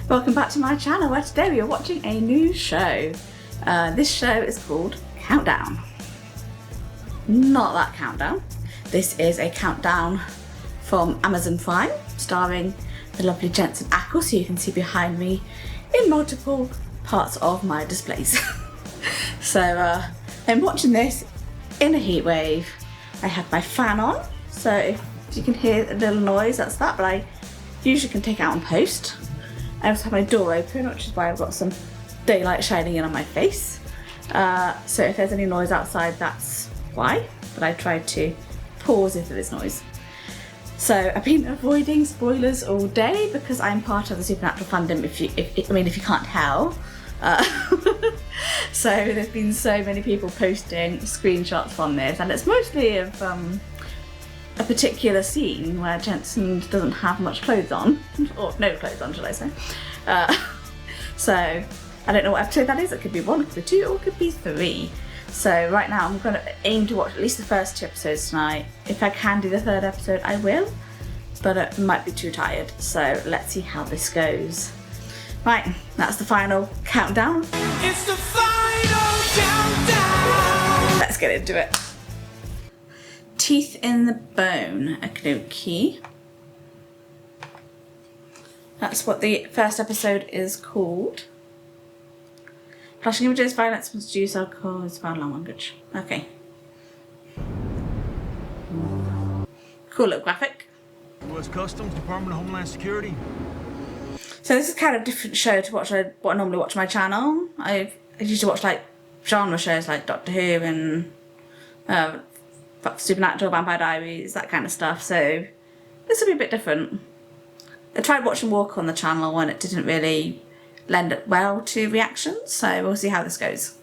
Welcome back to my channel where today we are watching a new show. This show is called Countdown. Not that countdown. This is a countdown from Amazon Prime starring the lovely Jensen Ackles, who you can see behind me in multiple parts of my displays. So I'm watching this in a heat wave. I have my fan on, so if you can hear a little noise, that's that, but I usually can take it out on post. I also have my door open, which is why I've got some daylight shining in on my face. So if there's any noise outside, that's why, but I tried to pause if there is noise. So I've been avoiding spoilers all day because I'm part of the Supernatural fandom, if you can't tell. So there's been so many people posting screenshots from this, and it's mostly of a particular scene where Jensen doesn't have much clothes on, or no clothes on, shall I say. So I don't know what episode that is. It could be 1, it could be 2, or it could be 3. So right now I'm going to aim to watch at least the first 2 episodes tonight. If I can do the 3rd episode, I will, but I might be too tired. So let's see how this goes. Right, that's the final countdown. It's the final countdown! Let's get into it. Teeth in the bone, okie. That's what the first episode is called. Flashing images, violence, must use alcohol, is found language. Okay. Cool little graphic. U.S. Customs, Department of Homeland Security. So this is kind of a different show to what I normally watch on my channel. I usually watch like genre shows like Doctor Who and Supernatural, Vampire Diaries, that kind of stuff. So this will be a bit different. I tried watching Walker on the channel and it didn't really lend it well to reactions, so we'll see how this goes.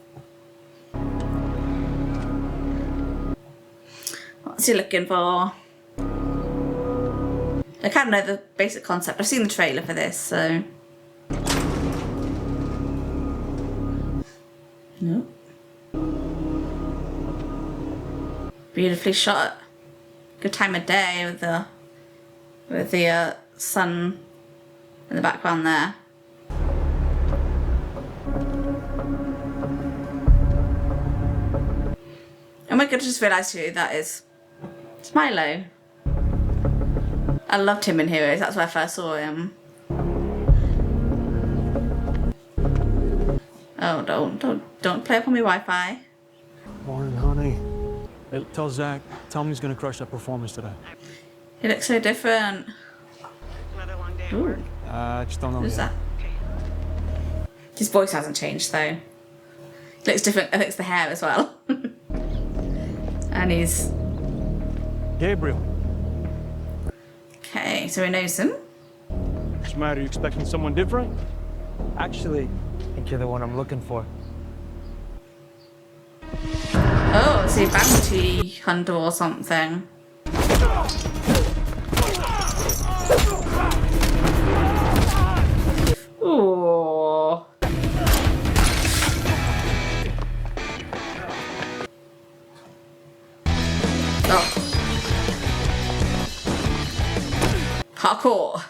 What's he looking for? I kind of know the basic concept. I've seen the trailer for this, so... Nope. Beautifully shot. Good time of day with the sun in the background there. Oh my god, I just realised who that is. It's Milo. I loved him in Heroes, that's where I first saw him. Oh, don't play up on my Wi-Fi. Morning, honey. Hey, tell Zach, tell him he's gonna crush that performance today. He looks so different. Another long day at Ooh. work. I just don't know Who's yet. that? His voice hasn't changed though. He looks different, I think it's the hair as well. And he's... Gabriel. Okay, so he knows him. What's the matter? You expecting someone different? Actually, I think you're the one I'm looking for. Oh, it's a bounty hunter or something. Ooh. Oh. Parkour.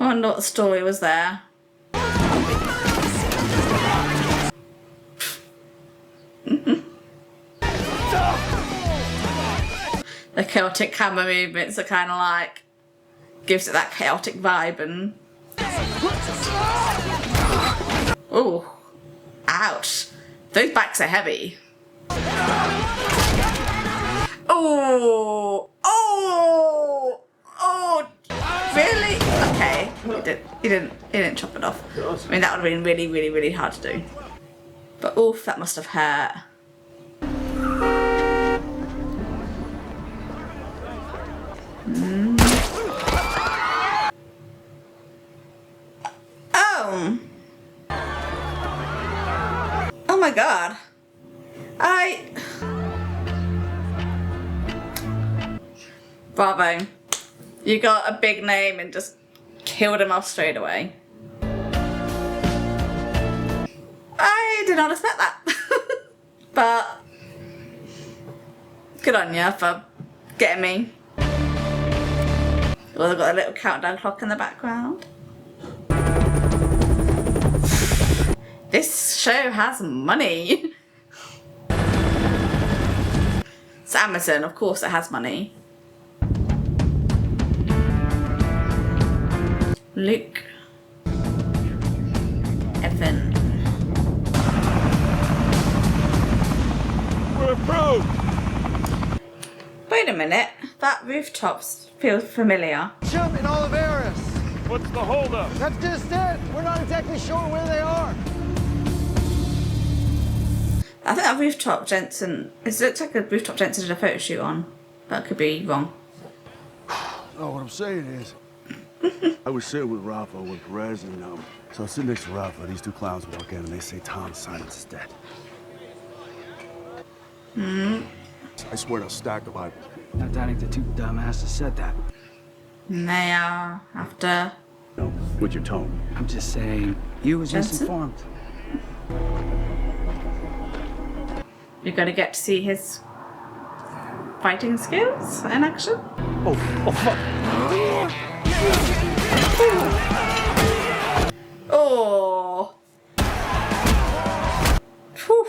I wonder what the story was there. The chaotic camera movements are kind of like, gives it that chaotic vibe and... Ooh. Ouch. Those backs are heavy. Oh! Oh! Oh! Really? Okay. He didn't chop it off. I mean, that would have been really, really, really hard to do. But oof, that must have hurt. Oh! Oh my god. Bravo. You got a big name and just killed him off straight away. I did not expect that. But good on you for getting me. Well, they've got a little countdown clock in the background. This show has money. It's Amazon, of course it has money. Luke. Evan. We're approved! Wait a minute, that rooftop feels familiar. Jump in Oliveris. What's the holdup? That's just it. We're not exactly sure where they are. I think that rooftop Jensen, it looks like a rooftop Jensen did a photo shoot on, but I could be wrong. No, what I'm saying is, I was sitting with Rafa and Perez, and so I was sitting next to Rafa. These two clowns walk in, and they say Tom Simons is dead. I swear to stack the Bible. Not doubting the two dumbasses said that. And they are after No, with your tone. I'm just saying, you was Jensen? misinformed. you're gonna get to see his fighting skills in action. Oh fuck! Oh. Whew.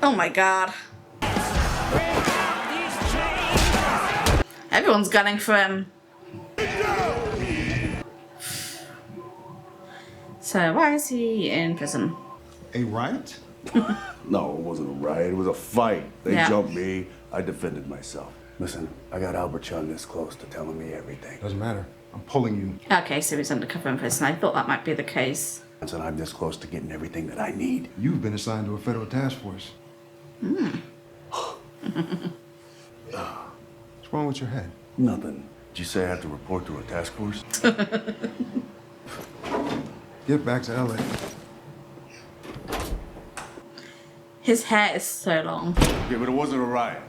Oh my god. Everyone's gunning for him. So why is he in prison? A riot? No, it wasn't a riot. It was a fight. They Yeah. jumped me. I defended myself. Listen, I got Albert Chun this close to telling me everything. Doesn't matter. I'm pulling you. Okay, so he's undercover in prison. I thought that might be the case. And I'm this close to getting everything that I need. You've been assigned to a federal task force. What's wrong with your head? Nothing. Did you say I have to report to a task force? Get back to LA. His hair is so long. Yeah, but it wasn't a riot.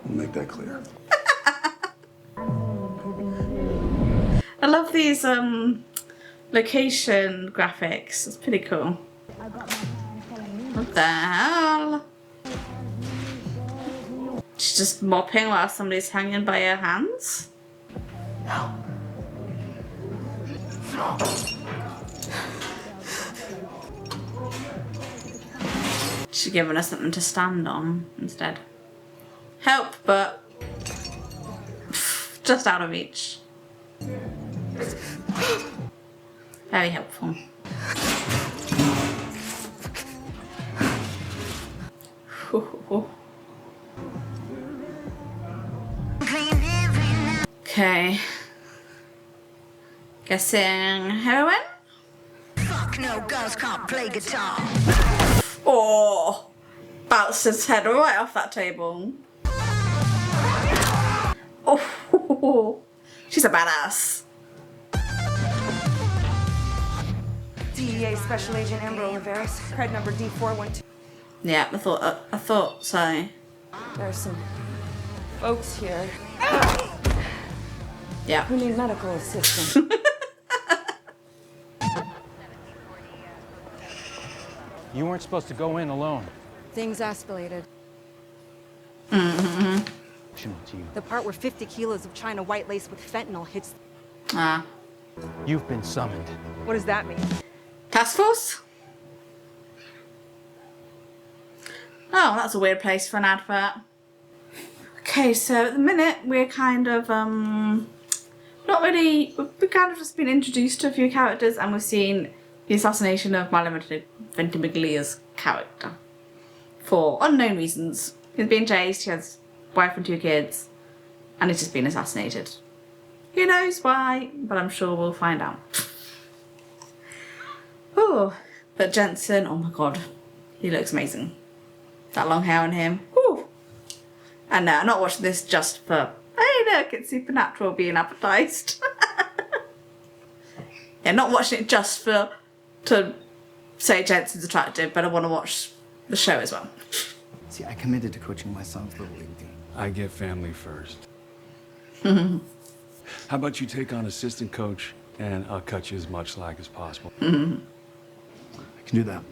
Make that clear. I love these location graphics. It's pretty cool. What the hell? She's just mopping while somebody's hanging by her hands. She's giving us something to stand on instead. Help, but just out of reach. Very helpful. Okay. Guessing heroin? Fuck no, girls can't play guitar. Oh, bounced his head right off that table. Oh, she's a badass. DEA Special Agent Amber Oliveris, cred number D412. Yeah, I thought so. There's some folks here Yeah. who need medical assistance. You weren't supposed to go in alone. Things escalated. The part where 50 kilos of China white lace with fentanyl hits. Ah. You've been summoned. What does that mean? Task force? Oh, that's a weird place for an advert. Okay, so at the minute we're kind of not really. We've kind of just been introduced to a few characters, and we've seen the assassination of Milo Ventimiglia's character for unknown reasons. He's being chased. He has a wife and 2 kids, and he's just been assassinated. Who knows why? But I'm sure we'll find out. Oh, but Jensen, oh my god, he looks amazing. That long hair on him. Whew. And I'm not watching this just for, hey look, it's Supernatural being advertised. Yeah, not watching it just to say Jensen's attractive, but I want to watch the show as well. See, I committed to coaching my son's little league team. I get family first. How about you take on assistant coach and I'll cut you as much slack as possible. I can do that.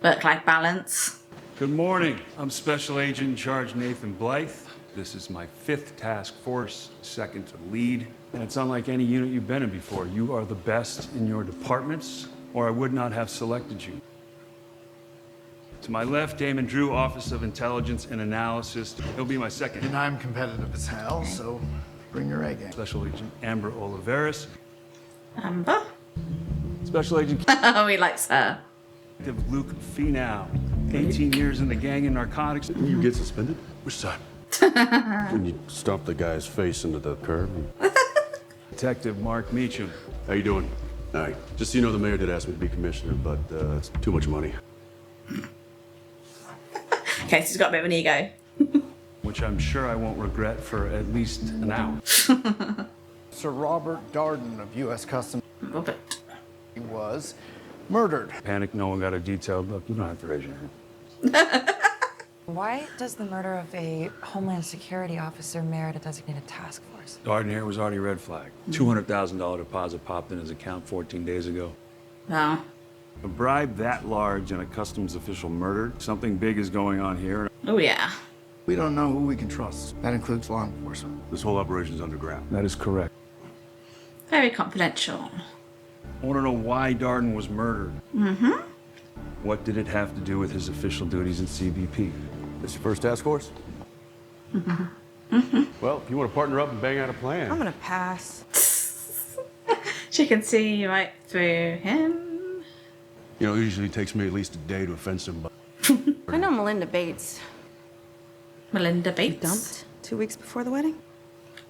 Work-life balance. Good morning. I'm Special Agent in Charge Nathan Blythe. This is my 5th task force, second to lead. And it's unlike any unit you've been in before. You are the best in your departments, or I would not have selected you. To my left, Damon Drew, Office of Intelligence and Analysis. He'll be my second. And I'm competitive as hell, so bring your A game. Special Agent Amber Oliveris. Amber? Special Agent Oh, he likes her. Detective Luke Finau. 18 years in the gang and narcotics. Didn't you get suspended? Which time? When you stomped the guy's face into the curb. Detective Mark Meacham. How you doing? All right. Just so you know, the mayor did ask me to be commissioner, but it's too much money. Okay, so he's got a bit of an ego. Which I'm sure I won't regret for at least an hour. Sir Robert Darden of U.S. Customs. Robert. He was murdered. Panic, no one got a detailed look. You don't have to raise your hand. Why does the murder of a Homeland Security officer merit a designated task force? Darden here was already red flag. $200,000 deposit popped in his account 14 days ago. No. A bribe that large and a customs official murdered. Something big is going on here. Oh, yeah. We don't know who we can trust. That includes law enforcement. This whole operation's underground. That is correct. Very confidential. I want to know why Darden was murdered. Mm-hmm. What did it have to do with his official duties in CBP? This your first task force? Well, if you want to partner up and bang out a plan. I'm gonna pass. She can see right through him. You know, it usually takes me at least a day to offend somebody. I know Melinda Bates. Melinda Bates. Dumped 2 weeks before the wedding.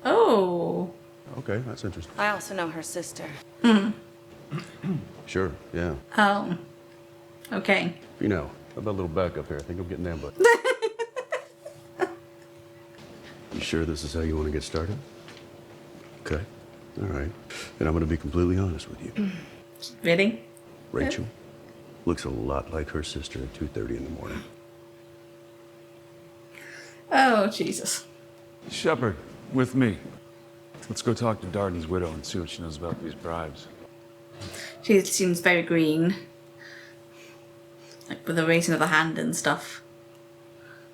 Oh. Okay, that's interesting. I also know her sister. Sure, yeah. Oh. Okay. You know, how about a little backup here? I think I'm getting ambushed. You sure this is how you want to get started? Okay. All right. And I'm going to be completely honest with you. Really? Rachel looks a lot like her sister at 2:30 in the morning. Oh, Jesus. Shepard, with me. Let's go talk to Darden's widow and see what she knows about these bribes. She seems very green. Like with the raising of the hand and stuff.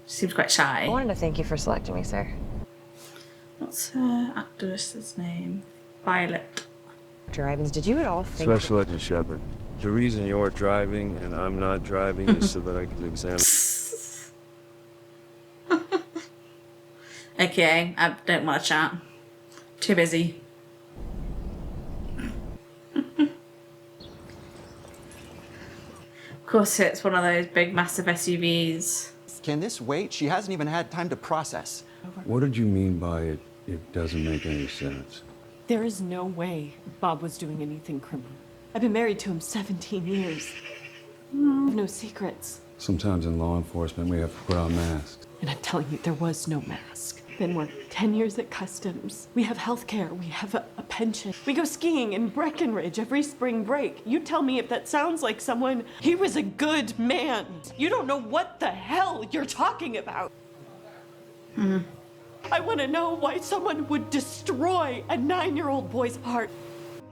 She seems quite shy. I wanted to thank you for selecting me, sir. What's her actress's name? Violet. Dr. Ivins, did you at all think... Special Agent Shepard. The reason you're driving and I'm not driving is so that I can examine. Okay, I don't want to chat. Too busy. Of course, it's one of those big, massive SUVs. Can this wait? She hasn't even had time to process. What did you mean by it doesn't make any sense? There is no way Bob was doing anything criminal. I've been married to him 17 years. I have no secrets. Sometimes in law enforcement, we have to put on masks. And I'm telling you, there was no mask. Then we're 10 years at customs. We have health care. We have a pension. We go skiing in Breckenridge every spring break. You tell me if that sounds like someone... He was a good man. You don't know what the hell you're talking about. I want to know why someone would destroy a 9-year-old boy's heart.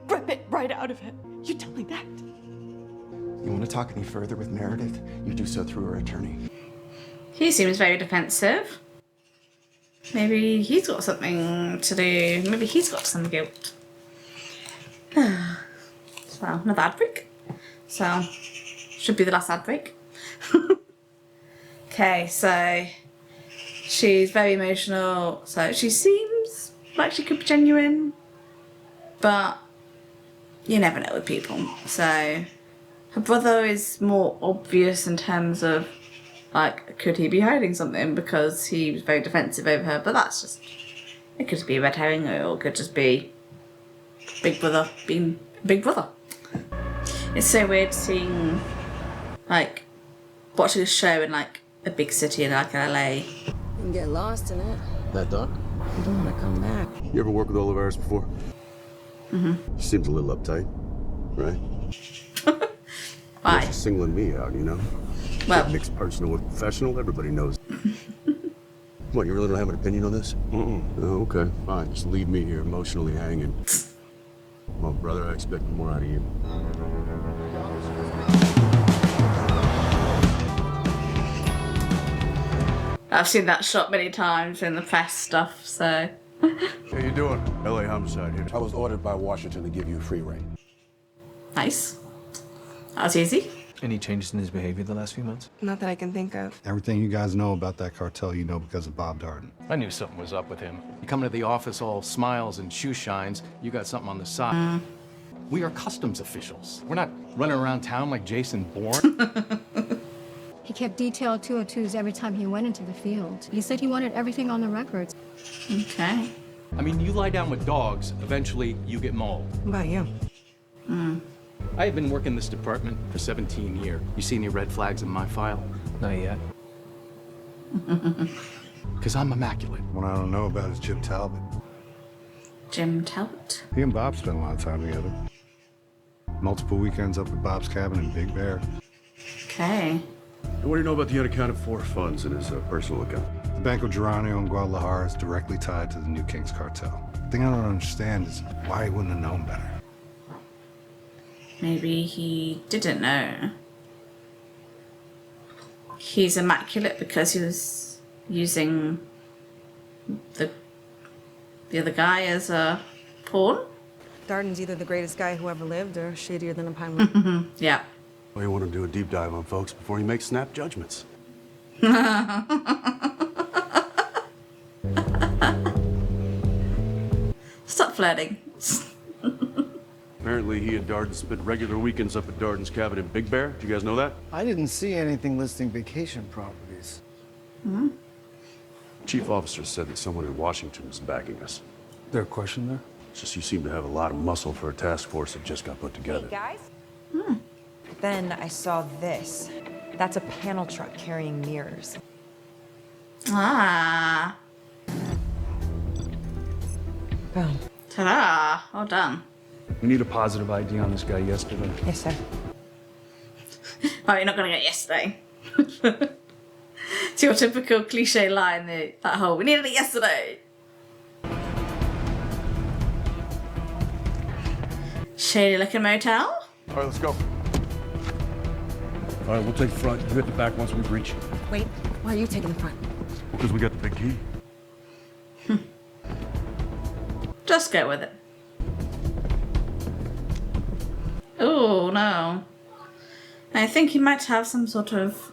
Rip it right out of him. You tell me that. You want to talk any further with Meredith? You do so through her attorney. He seems very defensive. Maybe he's got something to do. Maybe he's got some guilt. So, another ad break. So, should be the last ad break. Okay, so she's very emotional. So she seems like she could be genuine, but you never know with people. So her brother is more obvious in terms of, like, could he be hiding something because he was very defensive over her? But that's just, it could be a red herring, or it could just be Big Brother being Big Brother. It's so weird seeing, like, watching a show in, like, a big city in, like, LA. You can get lost in it. That done? You don't want to come back. You ever worked with Oliveris before? Mm-hmm. She seems a little uptight, right? Why? She's singling me out, you know? Well, mixed personal with professional, everybody knows. What, you really don't have an opinion on this? Oh, okay, fine. Just leave me here emotionally hanging. Well, brother, I expect more out of you. I've seen that shot many times in the press stuff, so. How you doing? LA homicide here. I was ordered by Washington to give you free rein. Nice. That was easy. Any changes in his behavior the last few months? Not that I can think of. Everything you guys know about that cartel, you know because of Bob Darden. I knew something was up with him. You come into the office all smiles and shoe shines, you got something on the side. We are customs officials. We're not running around town like Jason Bourne. He kept detailed 202s every time he went into the field. He said he wanted everything on the records. Okay. I mean, you lie down with dogs, eventually you get mauled. What about you? I have been working this department for 17 years. You see any red flags in my file? Not yet. Because I'm immaculate. What I don't know about is Jim Talbot. Jim Talbot. He and Bob spent a lot of time together. Multiple weekends up at Bob's cabin in Big Bear. Okay. And what do you know about the unaccounted for funds in his personal account? The Banco Geronimo in Guadalajara is directly tied to the New Kings cartel. The thing I don't understand is why he wouldn't have known better. Maybe he didn't know. He's immaculate because he was using the other guy as a pawn? Darden's either the greatest guy who ever lived or shadier than a pine wood. Yeah. Well, you want to do a deep dive on folks before you make snap judgments. Stop flirting. Apparently, he and Darden spent regular weekends up at Darden's cabin in Big Bear. Do you guys know that? I didn't see anything listing vacation properties. Chief officer said that someone in Washington was backing us. Is there a question there? It's just you seem to have a lot of muscle for a task force that just got put together. Hey, guys. Then I saw this. That's a panel truck carrying mirrors. Ah. Boom. Ta-da. Well done. We need a positive ID on this guy yesterday. Yes, sir. Oh, you're not going to get yesterday. It's your typical cliche line, that whole, we needed it yesterday. Shady looking motel. All right, let's go. All right, we'll take the front. You hit the back once we reach. Wait, why are you taking the front? Because we got the big key. Just go with it. Oh, no. I think he might have some sort of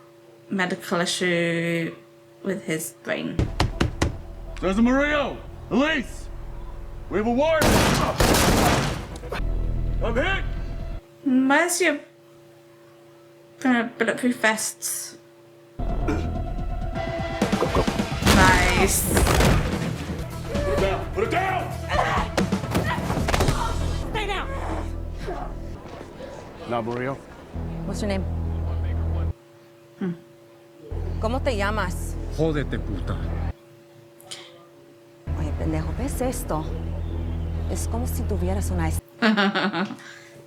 medical issue with his brain. Cesar Murillo! Elise! We have a warrant! I'm hit! Where's your bulletproof vests? Nice. Put it down! Put it down! Stay down. Now, Murillo. What's your name? ¿Cómo te llamas? Jódete, puta. Oye, pendejo, ¿ves esto? Es como si tuvieras una...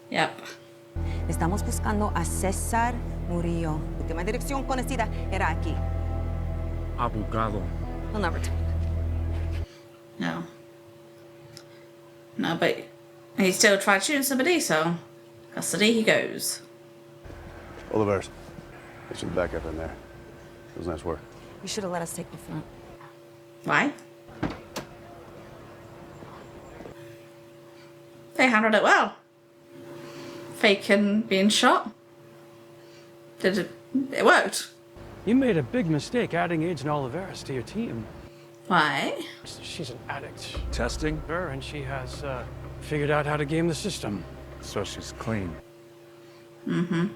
Yep. Estamos buscando a César Murillo. Última dirección conocida era aquí. Abogado. He'll never tell you. No. No, but he still tried shooting somebody, so custody he goes. Oliveros. Get some backup in there. It was nice work. You should have let us take the front. Why? They handled it well. Faking being shot. It worked. You made a big mistake adding Agent Oliveros to your team. Why? She's an addict. Testing? Her, and she has figured out how to game the system. So she's clean. Mm-hmm.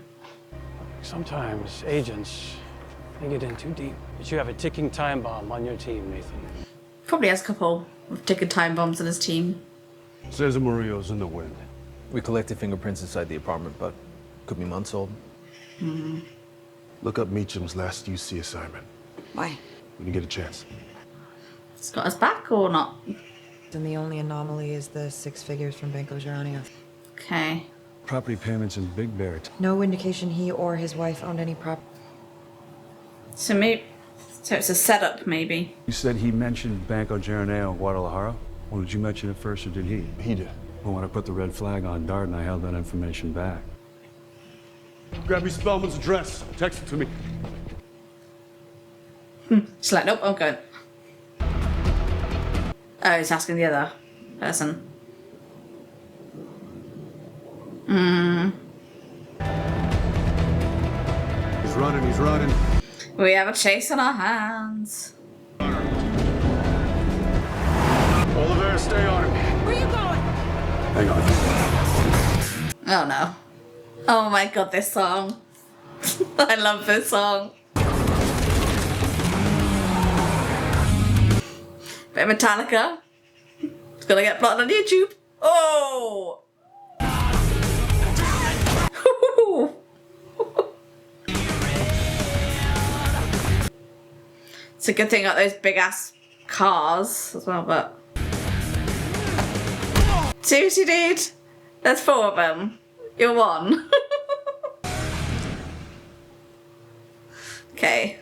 Sometimes agents, they get in too deep. But you have a ticking time bomb on your team, Nathan. Probably has a couple of ticking time bombs in his team. Cesar Murillo's in the wind. We collected fingerprints inside the apartment, but could be months old. Mm-hmm. Look up Meacham's last UC assignment. Why? When you get a chance. It's got us back or not? And the only anomaly is the 6 figures from Banco Geronimo. Okay. Property payments in Big Bear. No indication he or his wife owned any property. So it's a setup, maybe. You said he mentioned Banco Geronimo in Guadalajara? Well, did you mention it first or did he? He did. Well, when I put the red flag on Darden, I held that information back. Grab me Spellman's address. Text it to me. She's like, nope, I'm going. Oh, he's asking the other person. He's running, he's running. We have a chase on our hands. Oliver, stay on him. Where you going? Hang on. Oh no. Oh my god, this song. I love this song. Bit of Metallica. It's gonna get plotted on YouTube. Oh! It's a good thing I got those big ass cars as well, but. Seriously, dude? There's 4 of them. You're one. Okay.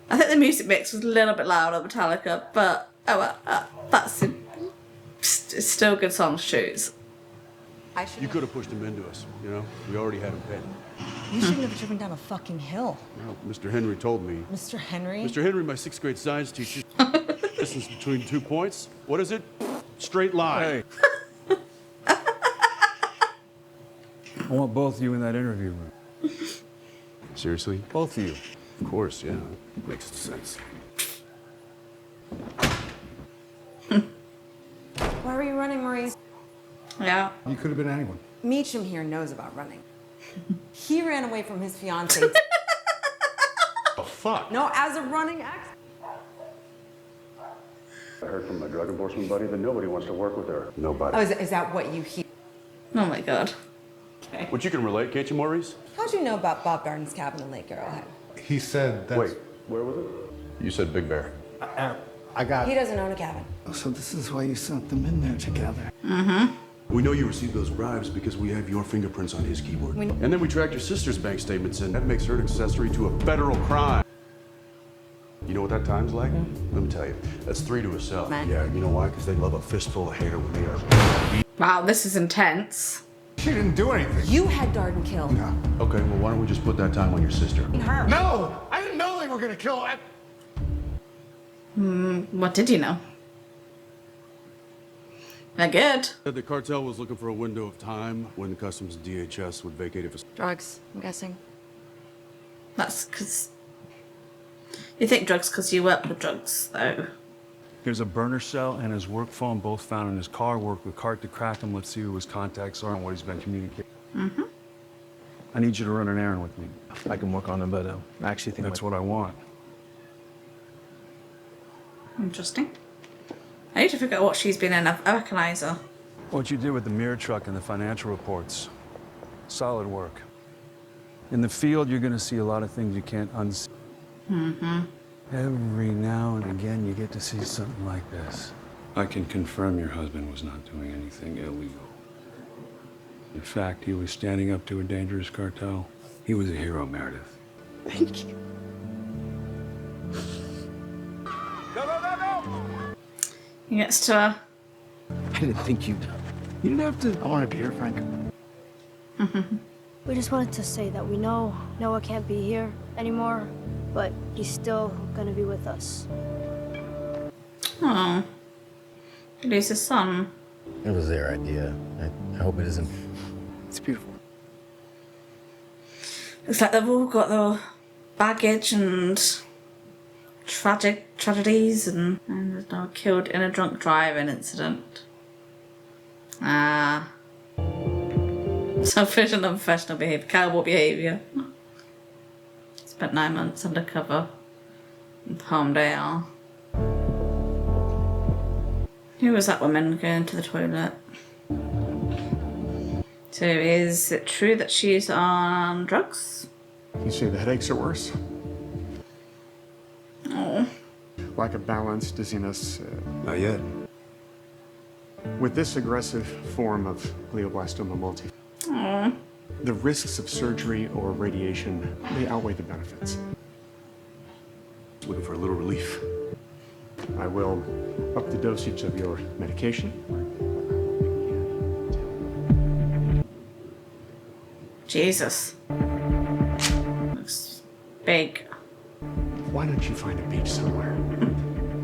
I think the music mix was a little bit loud on Metallica, but oh well, it's still a good song to choose. You could have pushed him into us, you know? We already had him pinned. You shouldn't have driven down a fucking hill. Well, Mr. Henry told me. Mr. Henry? Mr. Henry, my 6th grade science teacher. Distance between 2 points. What is it? Straight line. Hey. I want both of you in that interview room. Seriously? Both of you. Of course, yeah. Makes sense. Why were you running, Maurice? Yeah. You could have been anyone. Meacham here knows about running. He ran away from his fiancée. Oh, fuck. No, as a running ex. I heard from my drug enforcement buddy that nobody wants to work with her. Nobody. Oh, is that what you hear? Oh my god. Okay. But you can relate, can't you, Maurice? How'd you know about Bob Darden's cabin in Lake Arrowhead? He said that. Wait, where was it? You said Big Bear. I got. He doesn't own a cabin. So this is why you sent them in there together. Mm-hmm. We know you received those bribes because we have your fingerprints on his keyboard. And then we tracked your sister's bank statements, and that makes her an accessory to a federal crime. You know what that time's like? Let me tell you. That's 3 to a cell. Yeah, you know why? Because they love a fistful of hair when they are. Wow, this is intense. She didn't do anything. You had Darden killed. No. Okay, well, why don't we just put that time on your sister? Her. No! I didn't know they were gonna kill her. What did you know? They're good. The cartel was looking for a window of time when Customs and DHS would vacate it. Drugs, I'm guessing. That's because you think drugs because you work with drugs, though. Here's a burner cell and his work phone, both found in his car. Work with Cart to crack him. Let's see who his contacts are and what he's been communicating. Mm-hmm. I need you to run an errand with me. I can work on it, but I actually think that's what I want. Interesting. I need to figure out what she's been in. I recognize her. What you did with the mirror truck and the financial reports. Solid work. In the field, you're going to see a lot of things you can't unsee. Mm-hmm. Every now and again, you get to see something like this. I can confirm your husband was not doing anything illegal. In fact, he was standing up to a dangerous cartel. He was a hero, Meredith. Thank you. He gets to her. I didn't think you didn't have to. I wanted to be here, Frank. We just wanted to say that we know Noah can't be here anymore, but he's still gonna be with us. Oh. He loses his son. It was their idea. I hope it isn't. It's beautiful. Looks like they've all got their baggage and tragedies and there's no killed in a drunk driving incident. Ah. Selfish and unprofessional behaviour, cowboy behaviour. Spent 9 months undercover in Palmdale. Who was that woman going to the toilet? So is it true that she's on drugs? You say the headaches are worse? Oh. Lack of balance, dizziness. Not yet. With this aggressive form of glioblastoma multi, Oh. the risks of surgery or radiation may outweigh the benefits. Looking for a little relief. I will up the dosage of your medication. Jesus. Looks big. Why why don't you find a beach somewhere?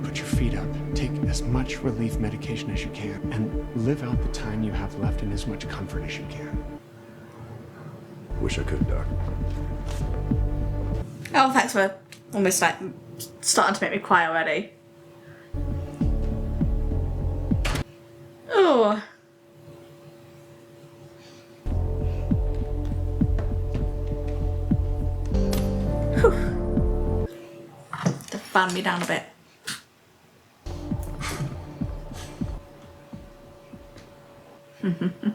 Put your feet up, take as much relief medication as you can, and live out the time you have left in as much comfort as you can. Wish I could, Doc. Oh, thanks for almost like starting to make me cry already. Oh. Whew. To fan me down a bit.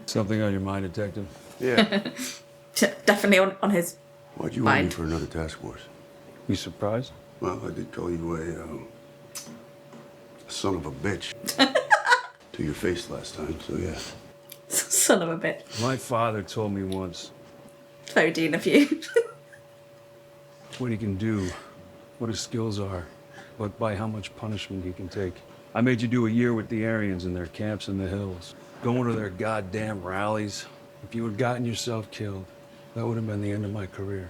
Something on your mind, Detective? Yeah. Definitely on his Why'd you want me mind. for another task force? You surprised? Well, I did call you a son of a bitch to your face last time, so yeah. Son of a bitch. My father told me once It's very Dean of you. what he can do, what his skills are, but by how much punishment he can take. I made you do a year with the Aryans in their camps in the hills, going to their goddamn rallies. If you had gotten yourself killed, that would have been the end of my career.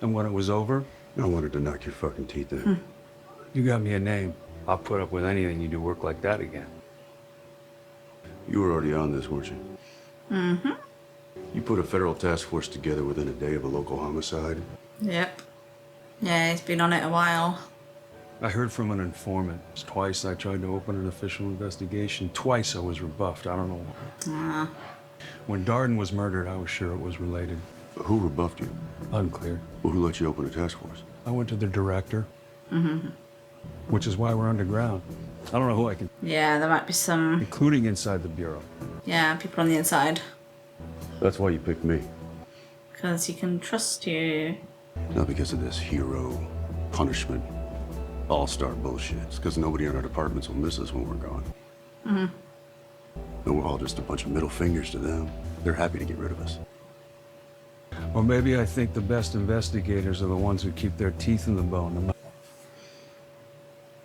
And when it was over, I wanted to knock your fucking teeth in. you got me a name. I'll put up with anything you do work like that again. You were already on this, weren't you? Mm-hmm. You put a federal task force together within a day of a local homicide. Yep. Yeah, he's been on it a while. I heard from an informant. Twice I tried to open an official investigation. Twice I was rebuffed. I don't know why. When Darden was murdered, I was sure it was related. Who rebuffed you? Unclear. Well, who let you open a task force? I went to the director, Mm-hmm. which is why we're underground. I don't know who I can, Yeah, there might be some, including inside the bureau. yeah, people on the inside. That's why you picked me. Because he can trust you. Not because of this hero, punishment, all-star bullshit. It's because nobody in our departments will miss us when we're gone. Mm-hmm. And we're all just a bunch of middle fingers to them. They're happy to get rid of us. Or maybe I think the best investigators are the ones who keep their teeth in the bone.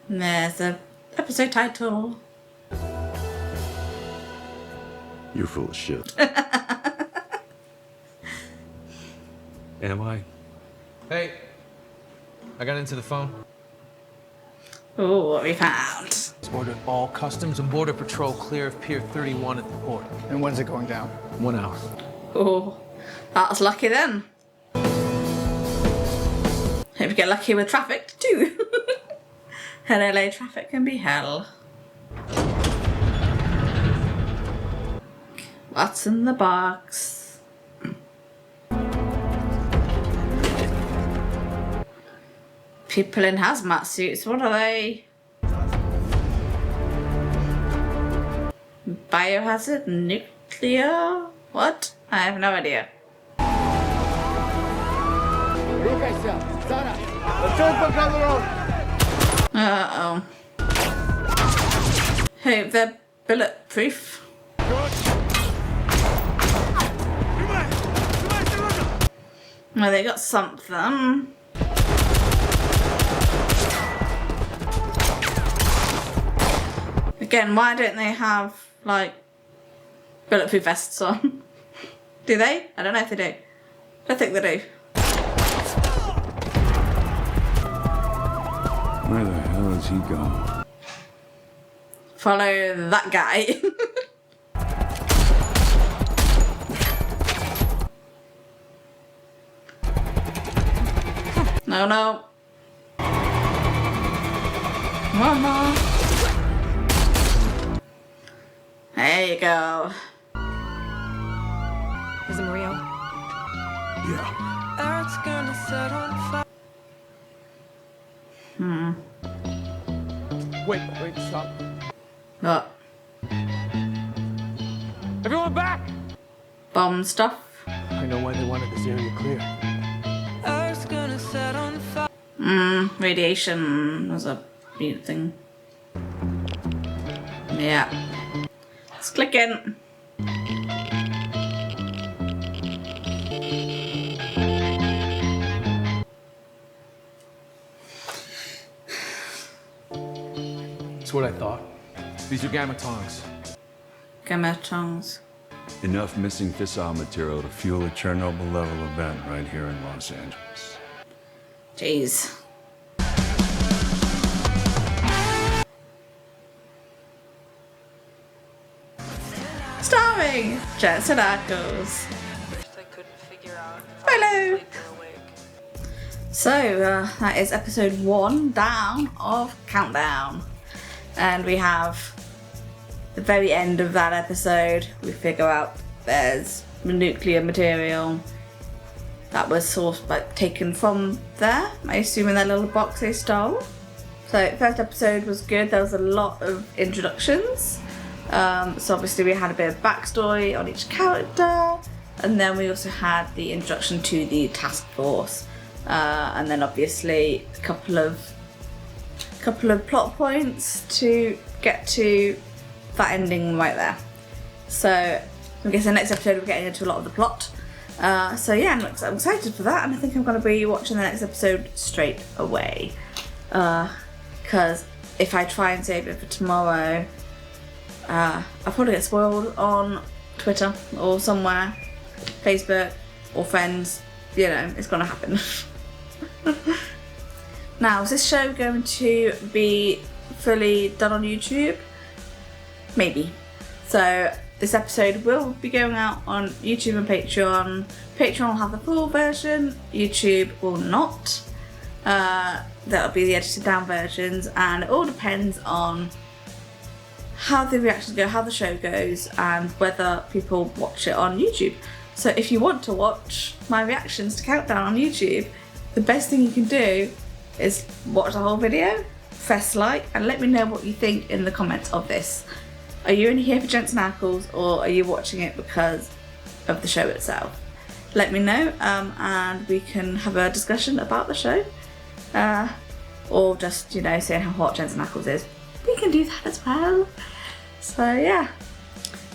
There's the episode title. You're full of shit. Am I? Hey, I got into the phone. Oh, what we found. Ordered all Customs and Border Patrol clear of Pier 31 at the port. And when's it going down? 1 hour. Oh, that's lucky then. Hope you get lucky with traffic too. And LA traffic can be hell. What's in the box? People in hazmat suits, what are they? Biohazard? Nuclear? What? I have no idea. Uh-oh. Hope they're bulletproof. Well, they got something. Again, why don't they have, like, bulletproof vests on? Do they? I don't know if they do. I think they do. Where the hell is he going? Follow that guy. No, no. One more. There you go. Is it Mario? Yeah. Earth's gonna set on fire. Wait, stop. What? Everyone back! Bomb stuff? I know why they wanted this area clear. Earth's gonna set on fire. Radiation was a weird thing. Yeah. It's clicking. That's what I thought. These are gamma tongs. Gamma tongues. Enough missing fissile material to fuel a Chernobyl-level event right here in Los Angeles. Jeez. Starring Jensen Ackles. Hello. So that is episode 1 down of Countdown, and we have the very end of that episode. We figure out there's nuclear material that was sourced, like taken from there. I assume in that little box they stole. So first episode was good. There was a lot of introductions. So obviously we had a bit of backstory on each character, and then we also had the introduction to the task force, and then obviously a couple of plot points to get to that ending right there. So I guess the next episode we're getting into a lot of the plot. So yeah, I'm excited for that, and I think I'm going to be watching the next episode straight away. Because if I try and save it for tomorrow, I'll probably get spoiled on Twitter or somewhere, Facebook or friends. You know, it's going to happen. Now, is this show going to be fully done on YouTube? Maybe. So this episode will be going out on YouTube and Patreon. Patreon will have the full version, YouTube will not. That'll be the edited down versions, and it all depends on how the reactions go, how the show goes, and whether people watch it on YouTube. So if you want to watch my reactions to Countdown on YouTube, the best thing you can do is watch the whole video, press like, and let me know what you think in the comments of this. Are you only here for Jensen Ackles, or are you watching it because of the show itself? Let me know, and we can have a discussion about the show. Or just, you know, saying how hot Jensen Ackles is. We can do that as well. So yeah,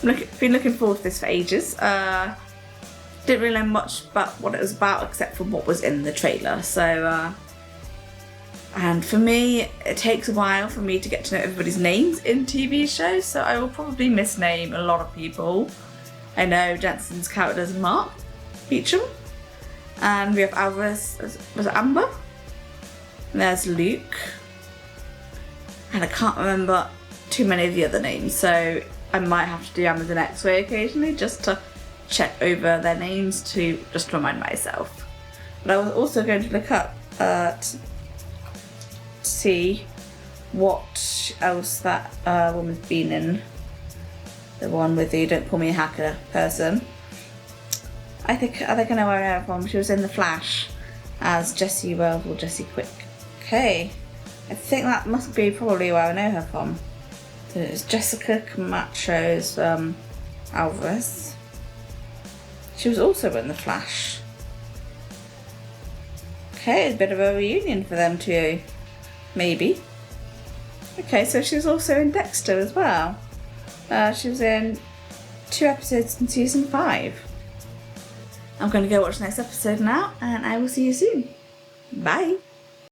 been looking forward to this for ages. Didn't really know much about what it was about except for what was in the trailer. So and for me, it takes a while for me to get to know everybody's names in TV shows, so I will probably misname a lot of people. I know Jensen's character is Mark Beecham, and we have Alvarez, was it Amber? And there's Luke, and I can't remember too many of the other names, so I might have to do Amazon X-Ray occasionally just to check over their names to just remind myself. But I was also going to look up to see what else that woman's been in. The one with the "Don't Call Me a Hacker" person. I think I know where I know her from. She was in The Flash as Jessie Wells or Jessie Quick. Okay, I think that must be probably where I know her from. So it's Jessica Camacho's Alvarez. She was also in The Flash. Okay, a bit of a reunion for them two. Maybe. Okay, so she was also in Dexter as well. She was in 2 episodes in season 5. I'm going to go watch the next episode now, and I will see you soon. Bye.